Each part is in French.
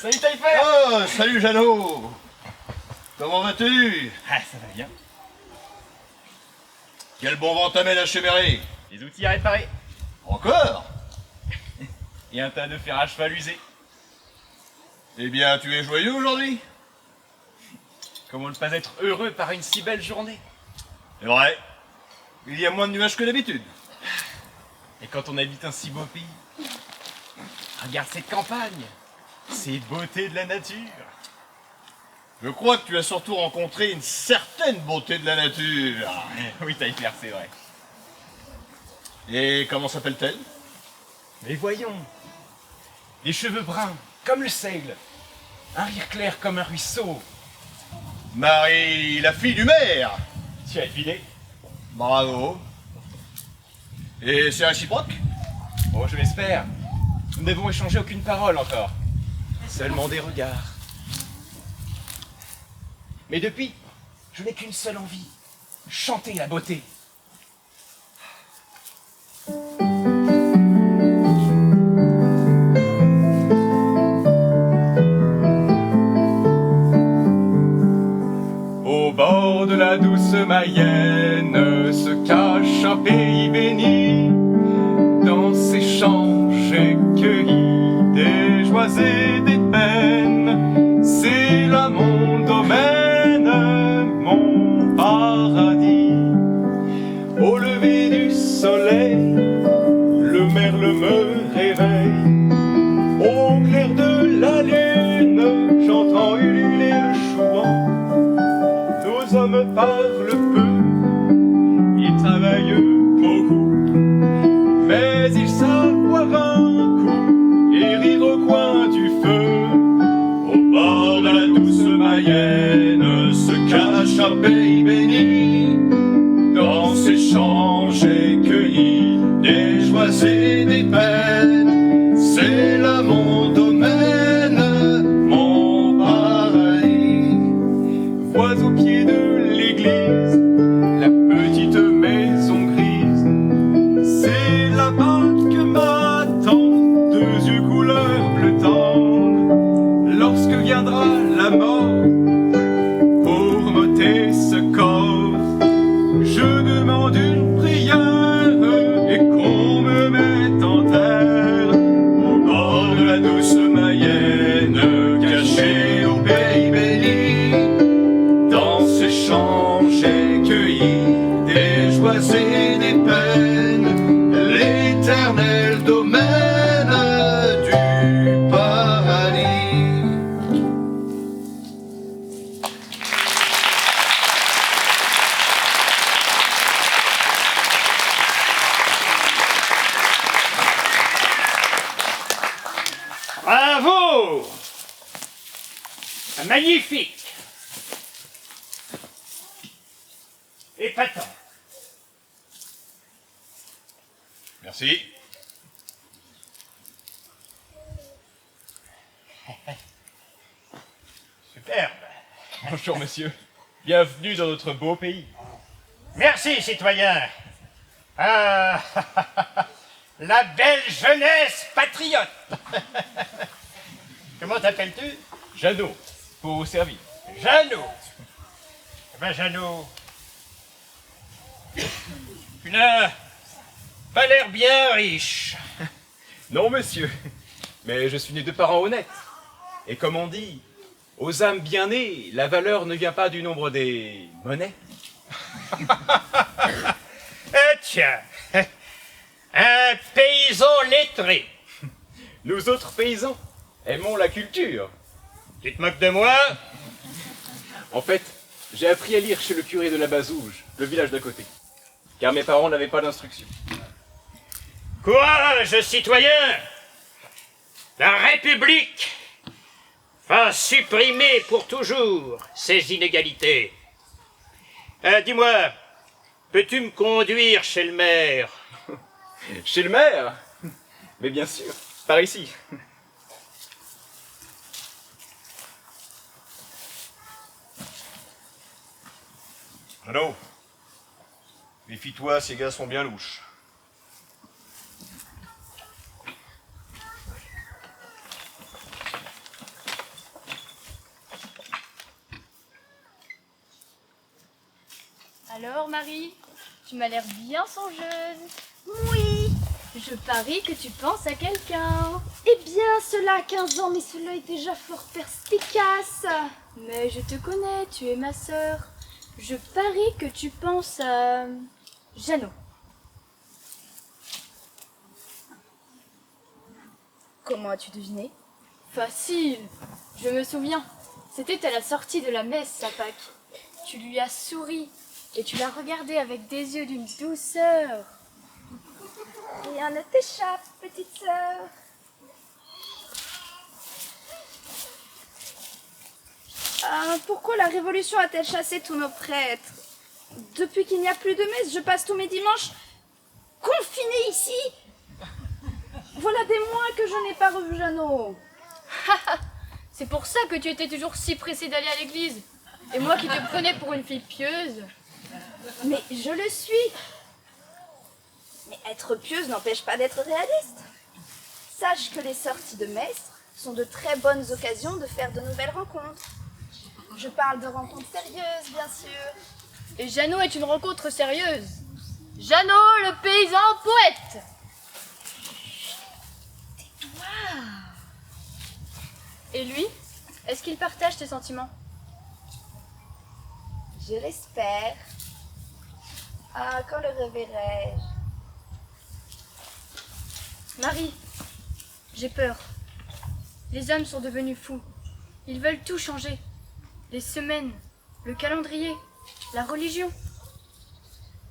Salut Taillefer. Oh, salut Jeannot. Comment vas-tu? Ah, ça va bien. Quel bon vent t'amène à Chéméré? Des outils à réparer. Encore? Et un tas de fer à cheval usé. Eh bien, tu es joyeux aujourd'hui? Comment ne pas être heureux par une si belle journée? C'est vrai. Il y a moins de nuages que d'habitude. Et quand on habite un si beau pays, regarde cette campagne, ces beautés de la nature. Je crois que tu as surtout rencontré une certaine beauté de la nature. Oui, Taillefer, c'est vrai. Et comment s'appelle-t-elle? Mais voyons, des cheveux bruns comme le seigle, un rire clair comme un ruisseau. Marie, la fille du maire. Tu as deviné? Bravo. Et c'est réciproque? Oh, je l'espère. Nous n'avons échangé aucune parole encore. Seulement des regards. Mais depuis, je n'ai qu'une seule envie. Chanter la beauté. Au bord de la douce Mayenne se cache un pays béni. Dans ces champs, j'ai cueilli des joies et des peines. C'est là mon domaine, mon paradis. Au lever du soleil, le merle me réveille. Au clair de la lune, j'entends ululer le chouan. Nos hommes parlent peu, ils travaillent beaucoup. Mais ils savent boire un coup et rire au coin du feu. Au bord de la douce Mayenne se cache un pays béni. Dans ces champs j'ai cueilli des joies et des peines. C'est là mon domaine, mon paradis. Vois au pied de l'église la petite maison grise. C'est là-bas que m'attend deux yeux couleur bleu tendre. Lorsque viendra la mort pour m'ôter ce corps, je demande une prière et qu'on me mette en terre. Au bord de la douce Mayenne, cachée au pays béni. Dans ces champs j'ai cueilli des joies et des peines. L'éternel domaine du paradis. Bravo! Magnifique! Épatant. Merci. Superbe. Bonjour monsieur. Bienvenue dans notre beau pays. Merci, citoyen. Ah, la belle jeunesse patriote. Comment t'appelles-tu? Jeannot, pour vous servir. Jeannot. Eh ben, Jeannot, tu n'as pas l'air bien riche. Non monsieur, mais je suis né de parents honnêtes. Et comme on dit, aux âmes bien nées, la valeur ne vient pas du nombre des monnaies. Tiens, un paysan lettré. Nous autres paysans aimons la culture. Tu te moques de moi? En fait, j'ai appris à lire chez le curé de la Bazouge, le village d'à côté. Car mes parents n'avaient pas d'instruction. Courage, citoyen! La République va supprimer pour toujours ces inégalités. Dis-moi, peux-tu me conduire chez le maire? Chez le maire? Mais bien sûr, par ici. Jeannot, méfie-toi, ces gars sont bien louches. Alors, Marie, tu m'as l'air bien songeuse. Oui. Je parie que tu penses à quelqu'un. Eh bien, cela a 15 ans, mais cela est déjà fort perspicace. Mais je te connais, tu es ma sœur. Je parie que tu penses à... Jeannot. Comment as-tu deviné? Facile. Je me souviens. C'était à la sortie de la messe à Pâques. Tu lui as souri et tu l'as regardé avec des yeux d'une douceur. Rien ne t'échappe, petite sœur. Pourquoi la Révolution a-t-elle chassé tous nos prêtres? Depuis qu'il n'y a plus de messe, je passe tous mes dimanches confinée ici. Voilà des mois que je n'ai pas revu Jeannot. C'est pour ça que tu étais toujours si pressée d'aller à l'église. Et moi qui te prenais pour une fille pieuse. Mais je le suis. Mais être pieuse n'empêche pas d'être réaliste. Sache que les sorties de messe sont de très bonnes occasions de faire de nouvelles rencontres. Je parle de rencontres sérieuses, bien sûr. Et Jeannot est une rencontre sérieuse. Jeannot, le paysan poète. Et lui, est-ce qu'il partage tes sentiments? Je l'espère. Ah, quand le reverrai-je? Marie, j'ai peur. Les hommes sont devenus fous. Ils veulent tout changer. Les semaines, le calendrier, la religion.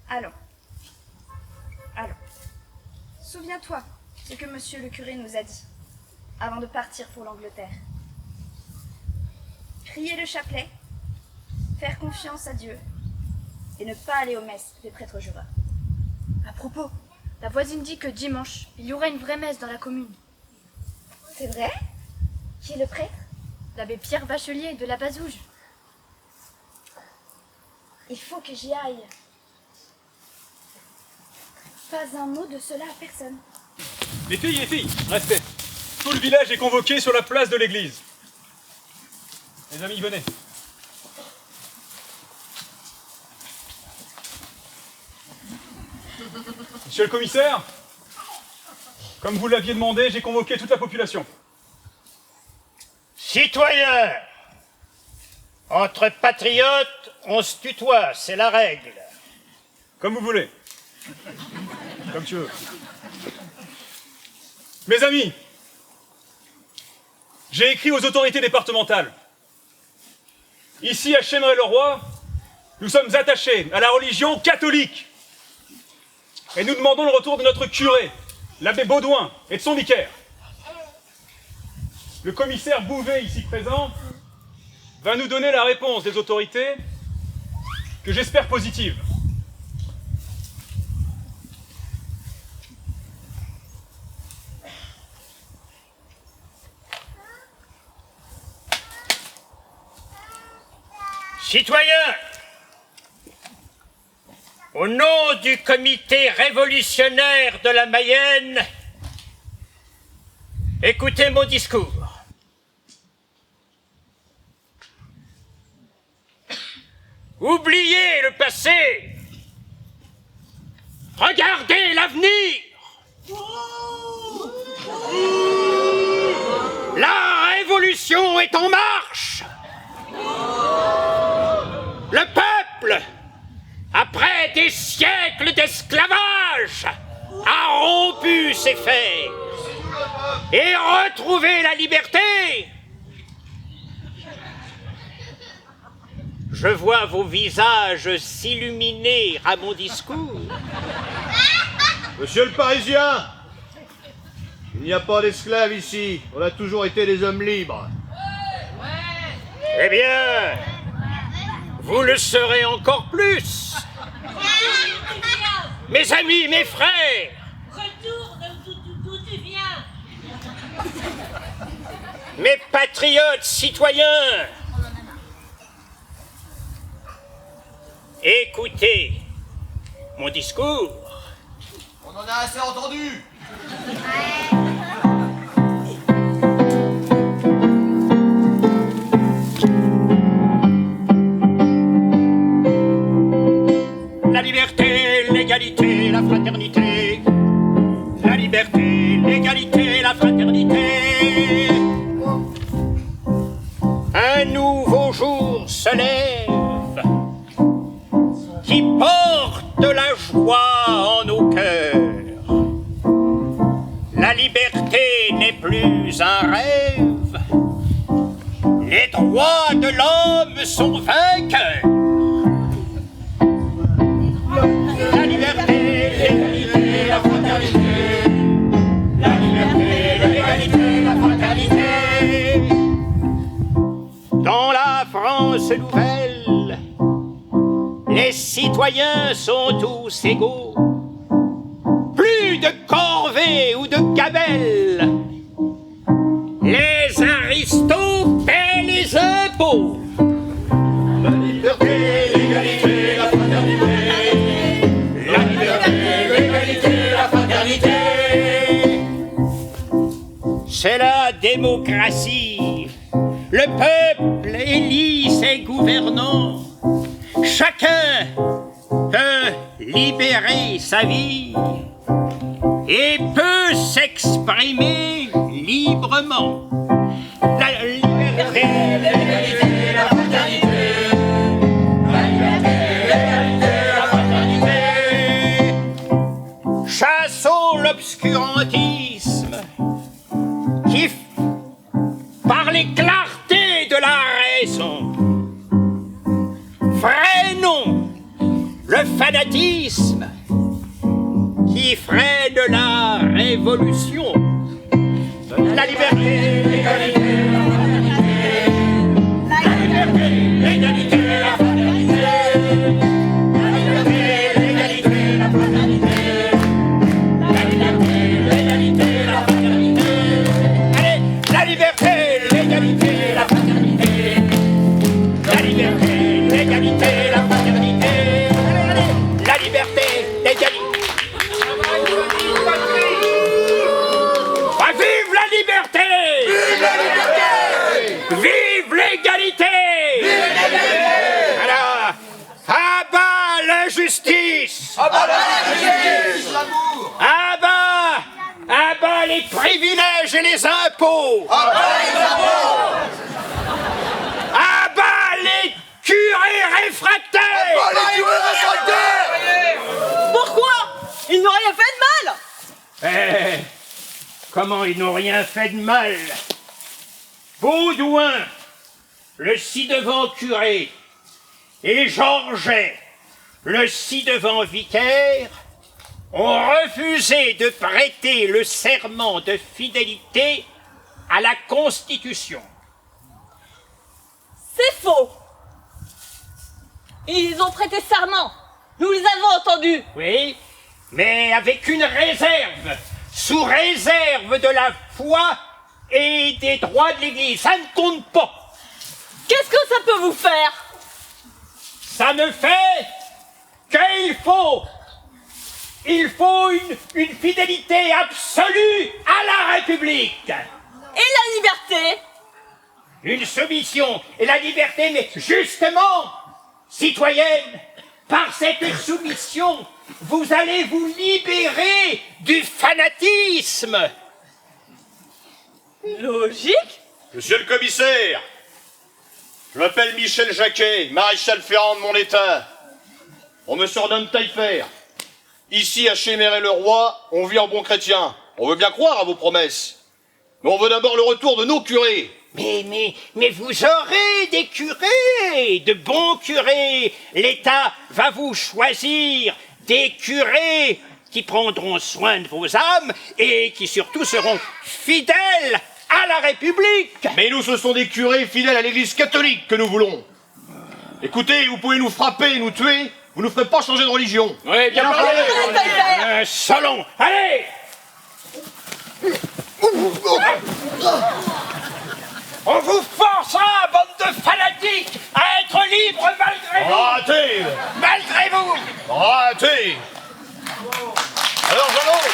Allons. Allons. Souviens-toi ce que monsieur le curé nous a dit avant de partir pour l'Angleterre. Prier le chapelet, faire confiance à Dieu et ne pas aller aux messes des prêtres jureurs. À propos, la voisine dit que dimanche, il y aura une vraie messe dans la commune. C'est vrai? Qui est le prêtre? L'abbé Pierre Bachelier de la Bazouge. Il faut que j'y aille. Pas un mot de cela à personne. Les filles, restez. Tout le village est convoqué sur la place de l'église. Les amis, venez. Monsieur le commissaire, comme vous l'aviez demandé, j'ai convoqué toute la population. Citoyens, entre patriotes, on se tutoie, c'est la règle. Comme vous voulez. Comme tu veux. Mes amis, j'ai écrit aux autorités départementales. Ici, à Chémeray-le-Roi, nous sommes attachés à la religion catholique. Et nous demandons le retour de notre curé, l'abbé Baudouin, et de son vicaire. Le commissaire Bouvet, ici présent, va nous donner la réponse des autorités, que j'espère positive. Citoyens, au nom du comité révolutionnaire de la Mayenne, écoutez mon discours. Oubliez le passé, regardez l'avenir. La révolution est en marche. Le peuple, après des siècles d'esclavage, a rompu ses fers et retrouvé la liberté. Je vois vos visages s'illuminer à mon discours. Monsieur le Parisien, il n'y a pas d'esclaves ici. On a toujours été des hommes libres. Eh bien, vous le serez encore plus. Mes amis, mes frères. Retourne d'où tu viens. Mes patriotes citoyens. Écoutez mon discours. On en a assez entendu. fraternité, la liberté, l'égalité, la fraternité. Un nouveau jour se lève qui porte la joie en nos cœurs. La liberté n'est plus un rêve, les droits de l'homme sont vainqueurs. La liberté, l'égalité, la fraternité. La liberté, l'égalité, la fraternité. Dans la France nouvelle, les citoyens sont tous égaux. Plus de corvées ou de gabelles. Les aristos paient les impôts. La liberté, l'égalité, la fraternité. La liberté, l'égalité, la fraternité. C'est la démocratie. Le peuple élit ses gouvernants. Chacun peut libérer sa vie et peut s'exprimer librement. La liberté, l'égalité, la fraternité. La liberté, l'égalité, la fraternité. Chassons l'obscurantisme qui, par les clartés de la raison, freinons le fanatisme qui freine la révolution. La liberté, l'égalité, la fraternité. La liberté, l'égalité, la fraternité. La liberté, l'égalité, la fraternité. La liberté, l'égalité, la fraternité. Allez, la liberté, l'égalité, la fraternité. La liberté, l'égalité, la fraternité. Allez, allez, la liberté, l'égalité. Vive la liberté! Vive la liberté! Vive l'égalité! Vive l'égalité! Alors, à bas l'injustice! À bas l'injustice! À bas les privilèges et les impôts! À bas les impôts! À bas les curés réfractaires! À bas les curés réfractaires! Pourquoi? Ils n'ont rien fait de mal! Comment ils n'ont rien fait de mal? Baudouin, le ci-devant curé, et Georget, le ci-devant vicaire, ont refusé de prêter le serment de fidélité à la Constitution. C'est faux! Ils ont prêté serment! Nous les avons entendus! Oui, mais avec une réserve, sous réserve de la foi et des droits de l'Église. Ça ne compte pas. Qu'est-ce que ça peut vous faire? Ça me fait qu'il faut une fidélité absolue à la République. Et la liberté? Une soumission et la liberté, mais justement, citoyenne, par cette soumission, vous allez vous libérer du fanatisme. Logique? Monsieur le commissaire, je m'appelle Michel Jacquet, maréchal ferrant de mon état. On me surnomme Taillefer. Ici, à Chéméré-le-Roi, on vit en bon chrétien. On veut bien croire à vos promesses. Mais on veut d'abord le retour de nos curés. Mais vous aurez des curés, de bons curés. L'État va vous choisir des curés qui prendront soin de vos âmes et qui surtout seront fidèles à la République. Mais nous, ce sont des curés fidèles à l'Église catholique que nous voulons. Écoutez, vous pouvez nous frapper, nous tuer, vous ne nous ferez pas changer de religion. Oui, bien parlé. Un salon, allez! On vous forcera, bande de fanatiques, à être libre malgré vous. Arrêtez! Malgré vous. Arrêtez! Alors, Jeannot!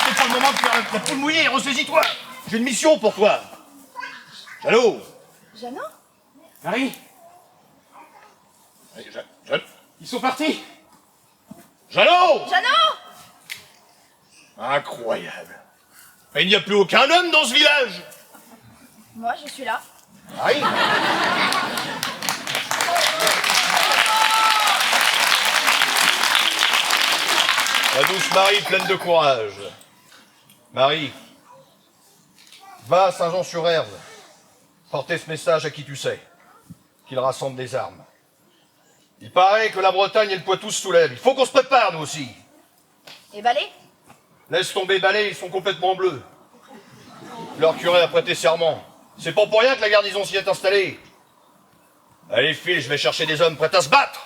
C'est pas le moment de faire la poule mouillée, ressaisis-toi! J'ai une mission pour toi! Jeannot! Jeannot? Marie, ils sont partis. Jeannot! Jeannot! Incroyable. Mais il n'y a plus aucun homme dans ce village. Moi, je suis là. Marie. La douce Marie pleine de courage. Marie, va à Saint-Jean-sur-Herve. Portez ce message à qui tu sais. Qu'il rassemble des armes. Il paraît que la Bretagne et le Poitou se soulèvent. Il faut qu'on se prépare, nous aussi. Et Balai? Laisse tomber Balai, ils sont complètement bleus. Leur curé a prêté serment. C'est pas pour rien que la garnison s'y est installée. Allez, file, je vais chercher des hommes prêts à se battre.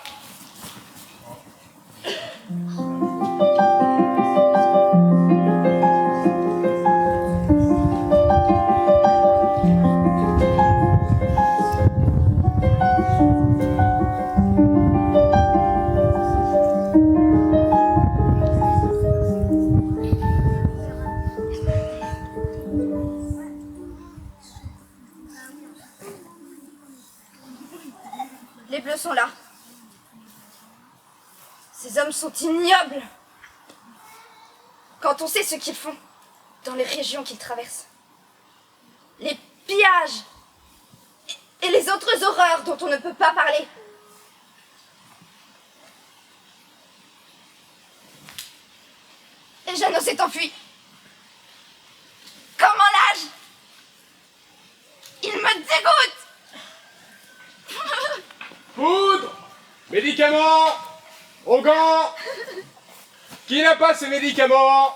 Les Bleus sont là. Ces hommes sont ignobles. Quand on sait ce qu'ils font dans les régions qu'ils traversent. Les pillages et les autres horreurs dont on ne peut pas parler. Et Jeannot s'est enfui. Comme en l'âge. Il me dégoûte. Poudre, médicaments, onguents. Qui n'a pas ces médicaments?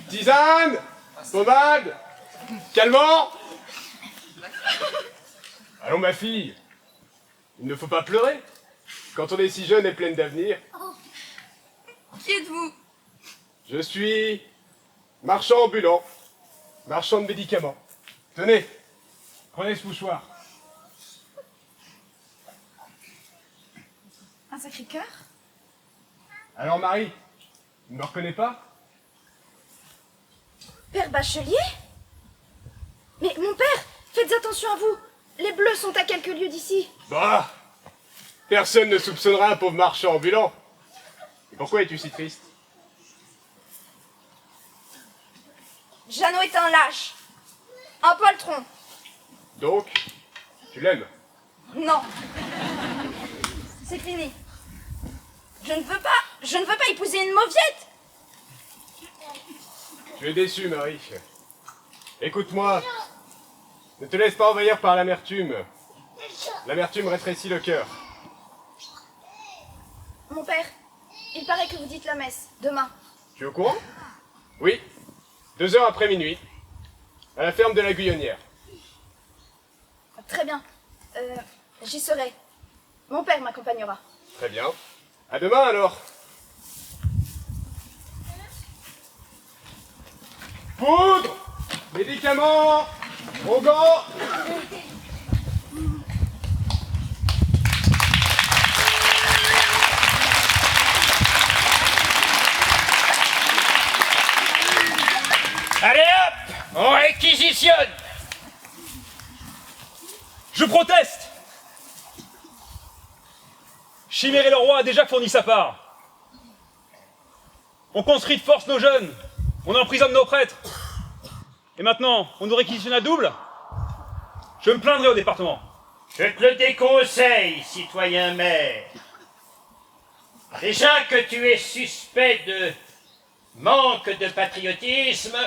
Tisane, pommade, calmant. Allons ma fille, il ne faut pas pleurer quand on est si jeune et pleine d'avenir. Qui êtes-vous? Je suis marchand ambulant, marchand de médicaments. Tenez, prenez ce mouchoir. Un Sacré-Cœur? Alors Marie, tu ne me reconnais pas? Père Bachelier? Mais mon père, faites attention à vous. Les Bleus sont à quelques lieues d'ici. Bah, personne ne soupçonnera un pauvre marchand ambulant. Et pourquoi es-tu si triste? Jeannot est un lâche. Un poltron. Donc, tu l'aimes? Non. C'est fini. Je ne veux pas épouser une mauviette. Tu es déçue, Marie. Écoute-moi. Ne te laisse pas envahir par l'amertume. L'amertume rétrécit le cœur. Mon père, il paraît que vous dites la messe demain. Tu es au courant? Oui. 2 heures après minuit. À la ferme de la Guyonnière. Très bien. J'y serai. Mon père m'accompagnera. Très bien. À demain alors. Poudre, médicaments, onguents. Allez hop, on réquisitionne. Je proteste! Chiméré le roi a déjà fourni sa part. On conscrit de force nos jeunes, on emprisonne nos prêtres. Et maintenant, on nous réquisitionne à double? Je me plaindrai au département. Je te le déconseille, citoyen maire. Déjà que tu es suspect de manque de patriotisme,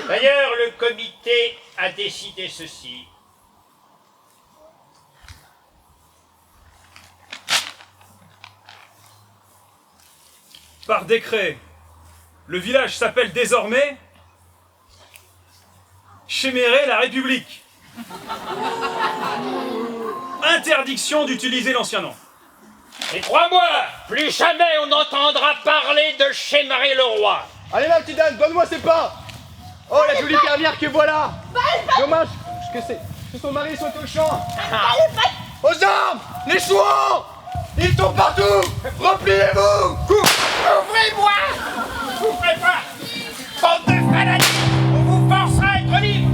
d'ailleurs le comité a décidé ceci. Par décret, le village s'appelle désormais Chéméré la République. Interdiction d'utiliser l'ancien nom. Et crois-moi, plus jamais on n'entendra parler de Chéméré le roi. Allez là, petit Dan, donne-moi ses pas. Oh, la jolie fermière que voilà. Dommage que son mari soit au champ. Aux armes, les chouans. Ils tombent partout. Repliez-vous. Ouvrez-moi! Ouvrez pas! Bande de fanatiques! On vous forcera à être libre!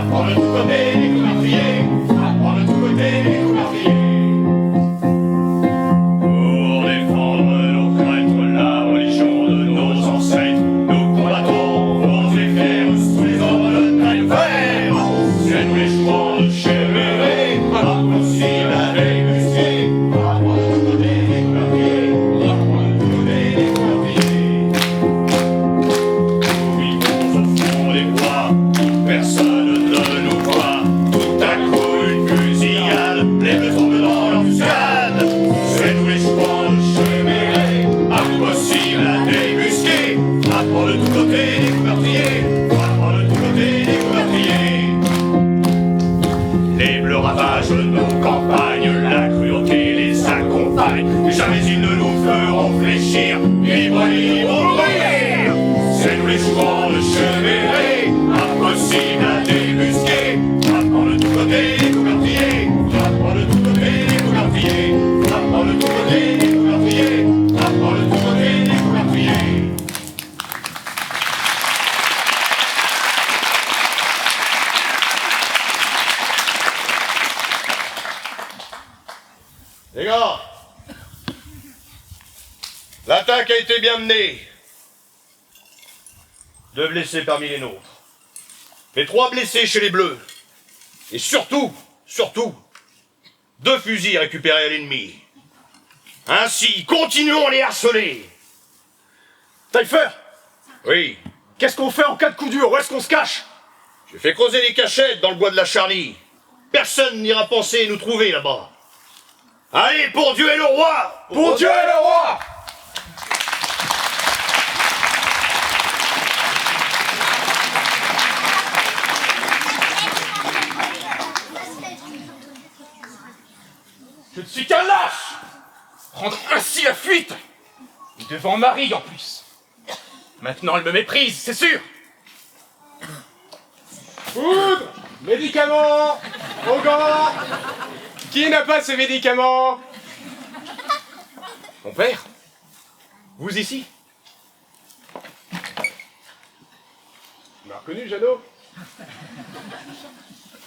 Frappant de tous côtés les coups meurtriers, frappant de tous côtés les coups meurtriers. Pour défendre nos prêtres, la religion de nos ancêtres, nous combattons pour les faire sous les ordres de taille fer. C'est nous les chouans de Chéméré, impossible à débusquer. Frappant de tous côtés les coups meurtriers, frappant de tous côtés les coups meurtriers. Nous vivons au fond des bois, personne ne nous voit. Tout à coup une fusillade, les bleus tombent dans l'embuscade. C'est nous les chouans de Chéméré, impossible à débusquer. Frappant de tous côtés les coups meurtriers, frappant de tous côtés les coups meurtriers. Les bleus ravagent nos campagnes, la cruauté les accompagne. Jamais ils ne nous feront fléchir, libre, libre, mourir. C'est nous les chouans de Chéméré, impossible à débusquer. Frappant de tous côtés les coups meurtriers, frappant de tous côtés les coups meurtriers, frappant de tous côtés les coups meurtriers, frappant de tous côtés les coups meurtriers. Les gars, l'attaque a été bien menée. 2 blessés parmi les nôtres. Mais 3 blessés chez les bleus. Et surtout, 2 fusils récupérés à l'ennemi. Ainsi, continuons à les harceler. Taillefer, Oui, qu'est-ce qu'on fait en cas de coup dur? Où est-ce qu'on se cache? j'ai fait creuser les cachettes dans le bois de la Charlie. Personne n'ira penser nous trouver là-bas. Allez, pour Dieu et le roi! Pour Dieu et le roi! Je ne suis qu'un lâche! Prendre ainsi la fuite! Et devant Marie en plus! Maintenant elle me méprise, c'est sûr! Poudre, médicaments, au gant. Qui n'a pas ces médicaments? Mon père? Vous ici? Tu m'as reconnu, Jeannot?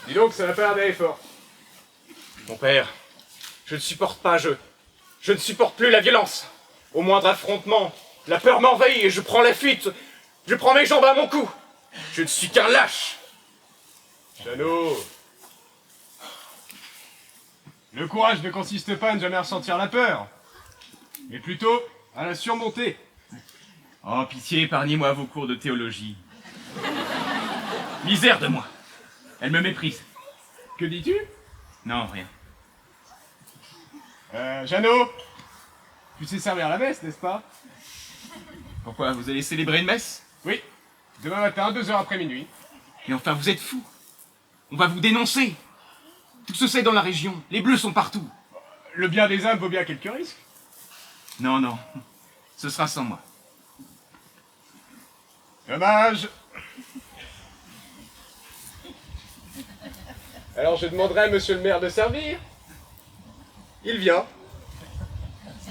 Dis donc, ça n'a pas l'air d'aller fort. Mon père, je ne supporte pas, je ne supporte plus la violence. Au moindre affrontement, la peur m'envahit et je prends la fuite. Je prends mes jambes à mon cou. Je ne suis qu'un lâche. Jeannot, le courage ne consiste pas à ne jamais ressentir la peur, mais plutôt à la surmonter. Oh, pitié, épargnez-moi vos cours de théologie. Misère de moi. Elle me méprise. Que dis-tu? Non, rien. Jeannot, tu sais servir la messe, n'est-ce pas? Pourquoi, vous allez célébrer une messe? Oui, demain matin, 2h après minuit. Mais enfin, vous êtes fous. On va vous dénoncer. Tout se sait dans la région. Les bleus sont partout. Le bien des âmes vaut bien quelques risques. Non, non. Ce sera sans moi. Dommage. Alors je demanderai à monsieur le maire de servir. Il vient.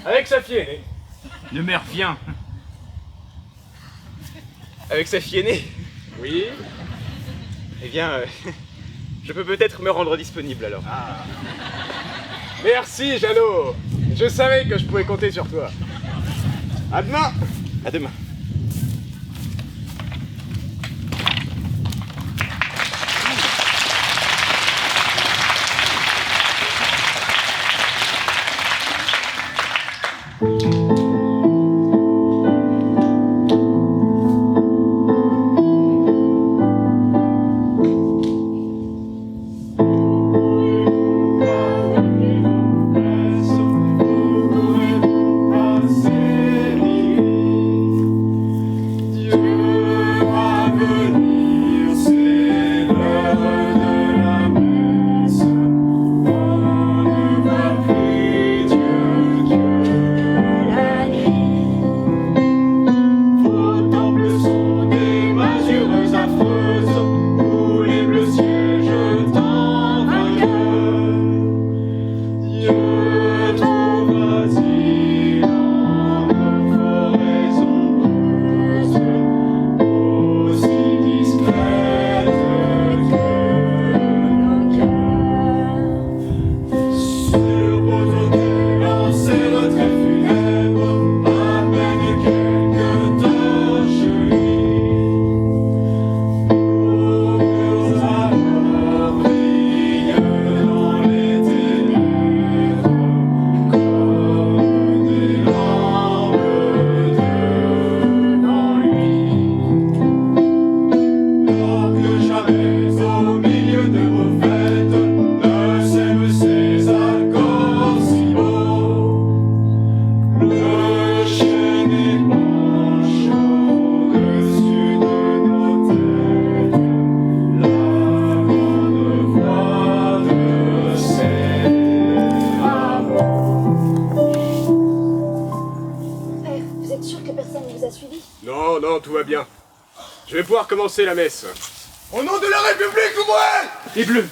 Avec sa fille aînée. Le maire vient. Avec sa fille aînée? Oui. Eh bien, je peux peut-être me rendre disponible alors. Merci, Jeannot. Je savais que je pouvais compter sur toi. À demain. À demain. jamais au milieu de vos fêtes ne sème ces accords si beaux. Le chêne épanche au-dessus de nos têtes la grande voix de ses rameaux. Père, vous êtes sûr que personne ne vous a suivi? Non, non, tout va bien. Je vais pouvoir commencer la messe. Au nom de la République, ouvrez! Les bleus.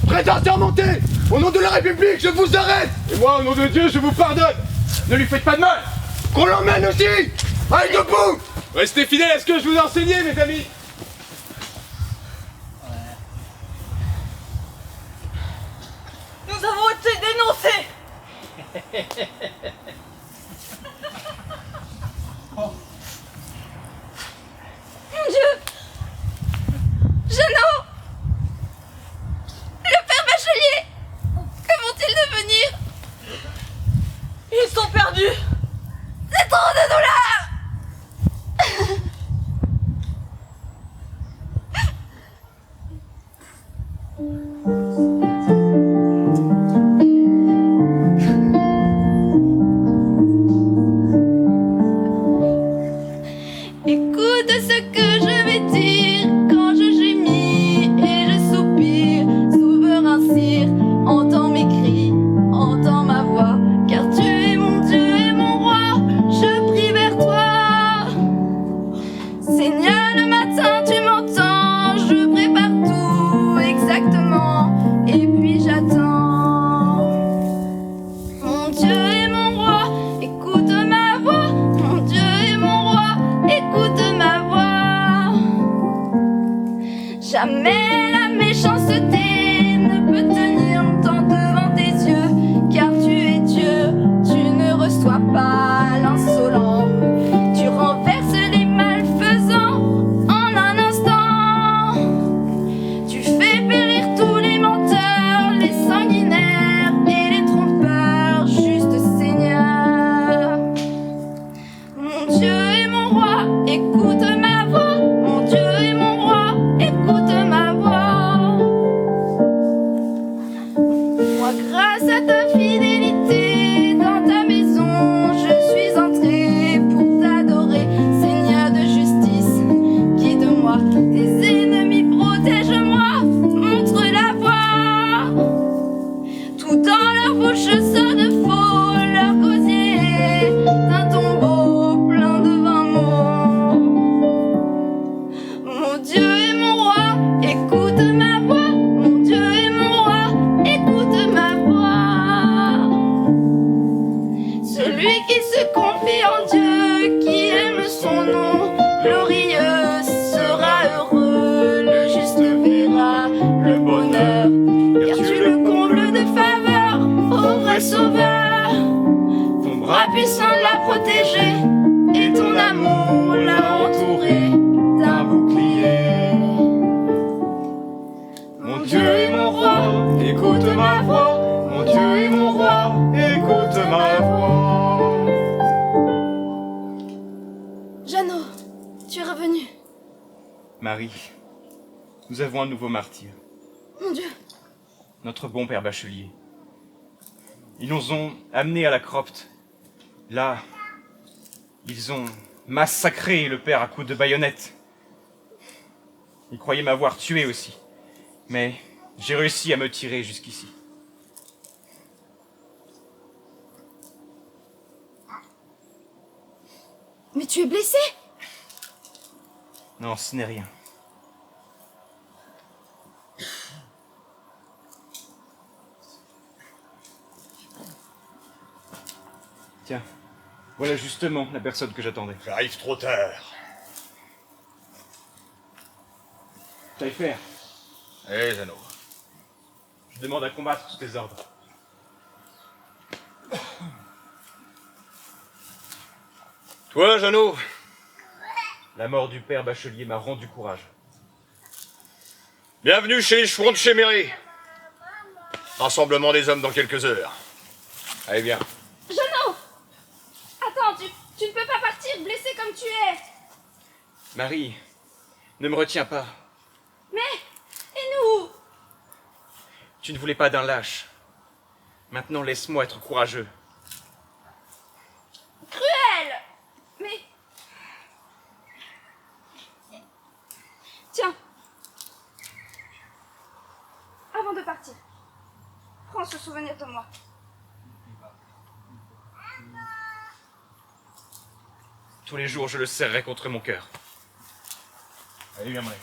Prêt à sermenter! Au nom de la République, je vous arrête! Et moi, au nom de Dieu, je vous pardonne. Ne lui faites pas de mal. Qu'on l'emmène aussi! Allez, debout! Restez fidèles à ce que je vous ai enseigné, mes amis. Nous avons été dénoncés. Mon Dieu! Jeannot! Le père Bachelier! Que vont-ils devenir? Ils sont perdus. C'est trop de douleur! Écoute ce que je vais dire quand je gémis et je soupire. Souverain cire, entends mes cris, entends ma voix, car tu es mon Dieu et mon roi. Je prie vers toi. Seigneur, le matin tu m'entends, je prépare tout exactement et puis j'attends. Mon Dieu et mon roi, écoute ma voix. Mon Dieu et mon roi, écoute ma voix. Jamais la méchanceté ne peut tenir longtemps devant tes yeux, car tu es Dieu, tu ne reçois pas l'insolent. Tu renverses les malfaisants en un instant. Tu fais périr tous les menteurs, les sanguinaires et les trompeurs, juste Seigneur. Mon Dieu et mon roi, écoute ma voix. Mon Dieu et mon roi, écoute ma voix. Moi, grâce à ta fidélité, dans ta maison, je suis entrée pour t'adorer, Seigneur de justice. Guide-moi, tes ennemis, protège-moi, montre la voie. Tout dans leur bouche sonne faux, leur gosier est un tombeau plein de vains mots. Mon Dieu et mon roi, écoute ma voix. Mon Dieu et mon roi, écoute ma voix. Celui qui se confie en Dieu, qui aime son nom glorieux, sera heureux. Le juste verra le bonheur, car tu le combles de faveur, ô vrai sauveur. Ton bras puissant l'a protégé, et ton amour l'a entouré d'un bouclier. Mon Dieu et mon roi, écoute ma voix. Mon Dieu et mon roi, écoute ma voix. Jeannot, tu es revenu. Marie, nous avons un nouveau martyr. Mon Dieu, Notre bon père Bachelier. Ils nous ont amenés à la cropte. Là, ils ont massacré le père à coups de baïonnette. Ils croyaient m'avoir tué aussi. Mais j'ai réussi à me tirer jusqu'ici. mais tu es blessé? Non, ce n'est rien. Tiens, voilà justement la personne que j'attendais. J'arrive trop tard. Taillefer, Eh, Jeannot. je demande à combattre sous tes ordres. Toi, Jeannot, La mort du père Bachelier m'a rendu courage. bienvenue chez les Chouans de Chéméré. Rassemblement des hommes dans quelques heures. Allez, viens. Jeannot! Attends, tu ne peux pas partir partir, blessé comme tu es. Marie, ne me retiens pas. Mais, et nous? Tu ne voulais pas d'un lâche. Maintenant, laisse-moi être courageux. Cruel! Mais... Tiens. Avant de partir, prends ce souvenir de moi. Tous les jours, je le serrerai contre mon cœur. Allez, viens, Marie.